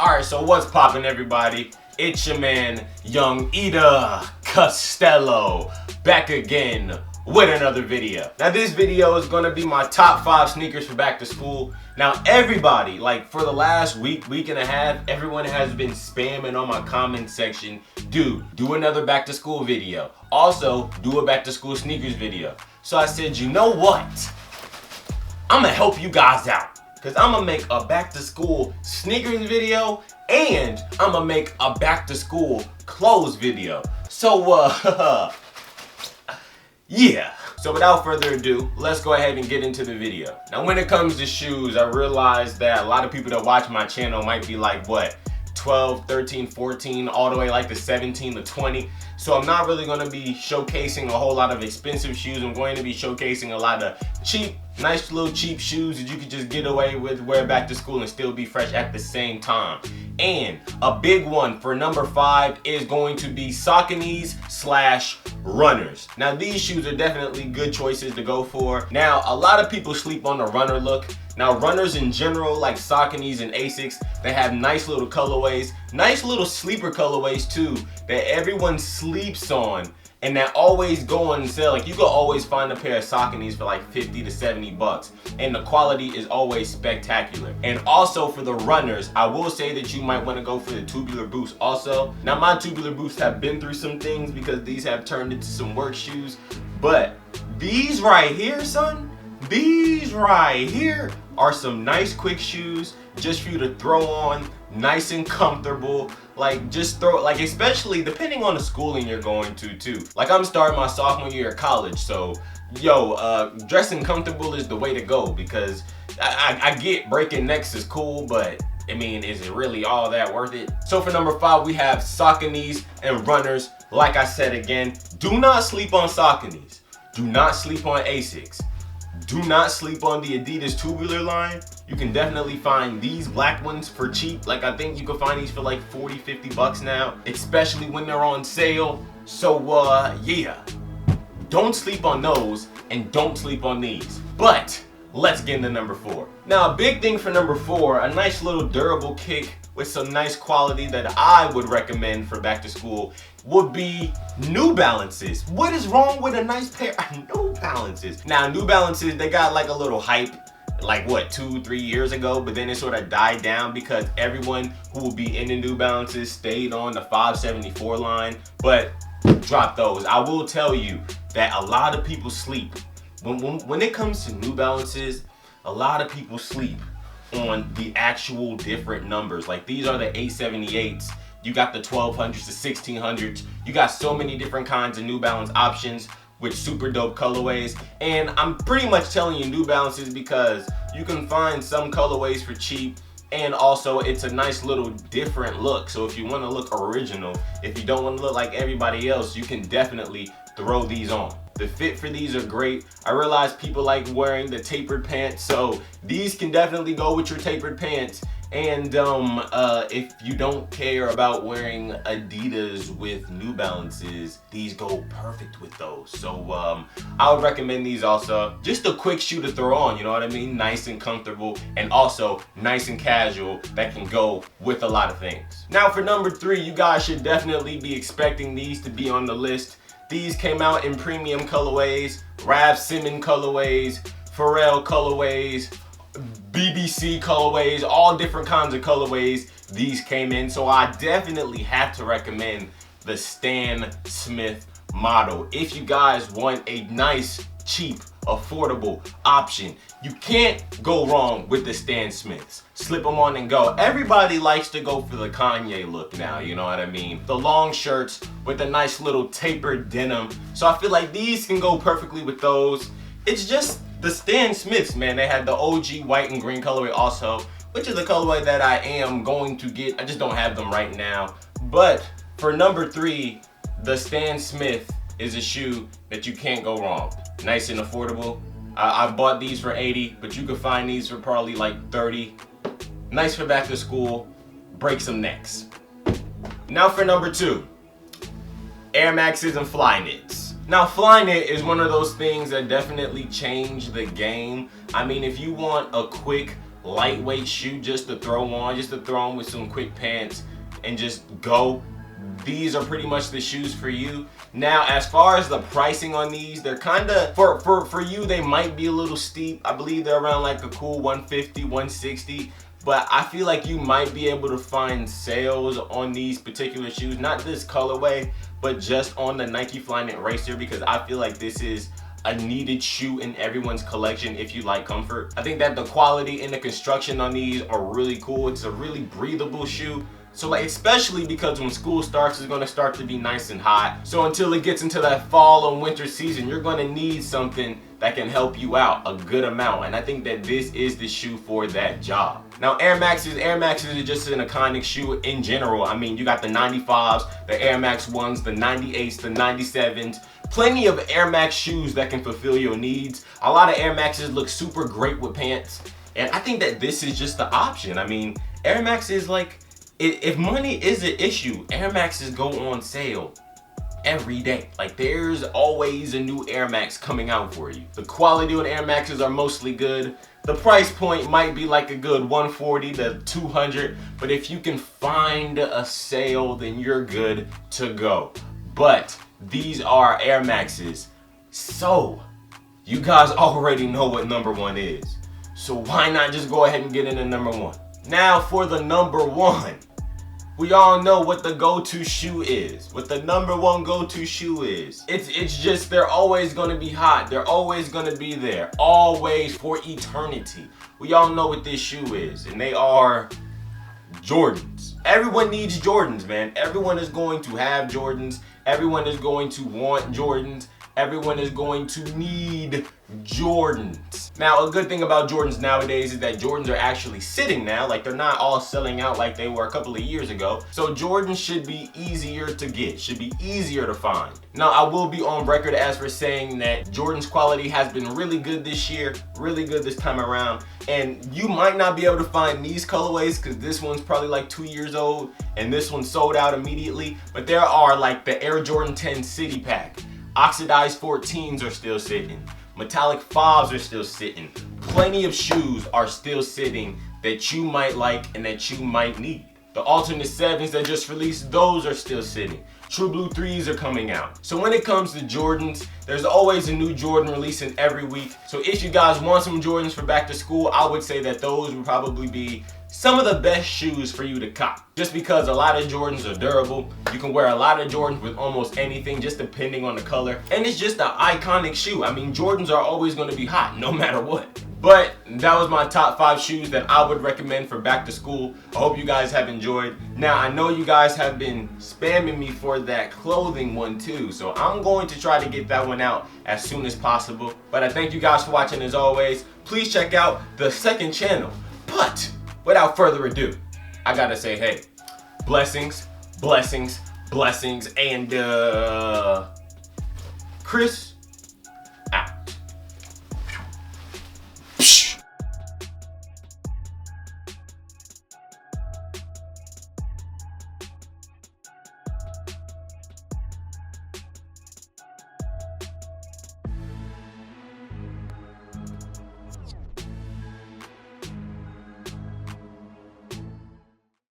Alright, so what's poppin', everybody? It's your man, Young Ida Costello, back again with another video. Now this video is gonna be my top 5 sneakers for back to school. Now everybody, like for the last week and a half, everyone has been spamming on my comment section, dude, do another back to school video. Also, do a back to school sneakers video. So I said, you know what? I'm gonna help you guys out. Cause I'm gonna make a back to school sneakers video and I'm gonna make a back to school clothes video. So yeah. So without further ado, let's go ahead and get into the video. Now when it comes to shoes, I realize that a lot of people that watch my channel might be like, what, 12, 13, 14, all the way like to 17 to 20. So I'm not really gonna be showcasing a whole lot of expensive shoes. I'm going to be showcasing a lot of cheap, nice little cheap shoes that you could just get away with, wear back to school and still be fresh at the same time. And a big one for number 5 is going to be Sokka Runners. Now these shoes are definitely good choices to go for. Now a lot of people sleep on the runner look. Now runners in general, like Sauconys and Asics, they have nice little colorways, nice little sleeper colorways too, that everyone sleeps on and that always go on sale. Like you can always find a pair of Sauconys for like 50 to 70 bucks and the quality is always spectacular. And also for the runners, I will say that you might want to go for the tubular boost also. Now my tubular boosts have been through some things because these have turned into some work shoes, but these right here, son, these right here are some nice quick shoes just for you to throw on, nice and comfortable. Like just throw, like especially depending on the schooling you're going to too. Like I'm starting my sophomore year of college, so yo, dressing comfortable is the way to go because I get breaking necks is cool, but I mean, is it really all that worth it? So for number 5, we have Sauconys and runners. Like I said again, do not sleep on Sauconys. Do not sleep on Asics. Do not sleep on the Adidas tubular line. You can definitely find these black ones for cheap. Like I think you can find these for like 40, 50 bucks now, especially when they're on sale. So yeah, don't sleep on those and don't sleep on these. But let's get into number 4. Now a big thing for number 4, a nice little durable kick with some nice quality that I would recommend for back to school would be New Balances. What is wrong with a nice pair of New Balances? Now New Balances, they got like a little hype like what, 2-3 years ago, but then it sort of died down because everyone who will be in the New Balances stayed on the 574 line, but drop those. I will tell you that a lot of people sleep. When it comes to New Balances, a lot of people sleep on the actual different numbers. Like these are the 878s. You got the 1200s, the 1600s. You got so many different kinds of New Balance options with super dope colorways. And I'm pretty much telling you New Balances because you can find some colorways for cheap, and also it's a nice little different look. So if you want to look original, if you don't want to look like everybody else, you can definitely throw these on. The fit for these are great. I realize people like wearing the tapered pants, so these can definitely go with your tapered pants. And if you don't care about wearing Adidas with New Balances, these go perfect with those. So I would recommend these also. Just a quick shoe to throw on, you know what I mean? Nice and comfortable, and also nice and casual that can go with a lot of things. Now for number 3, you guys should definitely be expecting these to be on the list. These came out in premium colorways, Rav Simon colorways, Pharrell colorways, BBC colorways, all different kinds of colorways these came in. So I definitely have to recommend the Stan Smith model. If you guys want a nice, cheap, affordable option, you can't go wrong with the Stan Smiths. Slip them on and go. Everybody likes to go for the Kanye look now, you know what I mean? The long shirts with a nice little tapered denim. So I feel like these can go perfectly with those. It's just the Stan Smiths, man. They had the OG white and green colorway also, which is a colorway that I am going to get. I just don't have them right now. But for number 3, the Stan Smith is a shoe that you can't go wrong. Nice and affordable. I bought these for 80, but you could find these for probably like 30. Nice for back to school. Break some necks. Now for number 2, Air Maxes and Flyknits. Now Flyknit is one of those things that definitely changed the game. I mean, if you want a quick, lightweight shoe just to throw on, just to throw on with some quick pants and just go, these are pretty much the shoes for you. Now, as far as the pricing on these, they're kind of, for you, they might be a little steep. I believe they're around like a cool 150, 160. But I feel like you might be able to find sales on these particular shoes, not this colorway, but just on the Nike Flyknit Racer, because I feel like this is a needed shoe in everyone's collection if you like comfort. I think that the quality and the construction on these are really cool. It's a really breathable shoe. So like, especially because when school starts, it's gonna start to be nice and hot. So until it gets into that fall and winter season, you're gonna need something that can help you out a good amount. And I think that this is the shoe for that job. Now, Air Maxes are just an iconic shoe in general. I mean, you got the 95s, the Air Max 1s, the 98s, the 97s. Plenty of Air Max shoes that can fulfill your needs. A lot of Air Maxes look super great with pants. And I think that this is just the option. I mean, Air Max is like, if money is an issue, Air Maxes go on sale every day. Like, there's always a new Air Max coming out for you. The quality of the Air Maxes are mostly good. The price point might be like a good 140 to 200, but if you can find a sale, then you're good to go. But these are Air Maxes, so you guys already know what number one is. So why not just go ahead and get into number one? Now for the number one. We all know what the go-to shoe is. What the number one go-to shoe is. It's just, they're always gonna be hot. They're always gonna be there. Always, for eternity. We all know what this shoe is, and they are Jordans. Everyone needs Jordans, man. Everyone is going to have Jordans. Everyone is going to want Jordans. Everyone is going to need Jordans. Now, a good thing about Jordans nowadays is that Jordans are actually sitting now. Like, they're not all selling out like they were a couple of years ago. So Jordans should be easier to get, should be easier to find. Now, I will be on record as for saying that Jordan's quality has been really good this year, really good this time around. And you might not be able to find these colorways because this one's probably like 2 years old and this one sold out immediately. But there are like the Air Jordan 10 City Pack. Oxidized 14s are still sitting. Metallic 5s are still sitting. Plenty of shoes are still sitting that you might like and that you might need. The alternate 7s that just released, those are still sitting. True Blue 3s are coming out. So when it comes to Jordans, there's always a new Jordan releasing every week. So if you guys want some Jordans for back to school, I would say that those would probably be some of the best shoes for you to cop. Just because a lot of Jordans are durable. You can wear a lot of Jordans with almost anything, just depending on the color. And it's just an iconic shoe. I mean, Jordans are always going to be hot, no matter what. But that was my top 5 shoes that I would recommend for back to school. I hope you guys have enjoyed. Now, I know you guys have been spamming me for that clothing one too, so I'm going to try to get that one out as soon as possible. But I thank you guys for watching as always. Please check out the second channel. But without further ado, I gotta say, hey, blessings, blessings, blessings, and Chris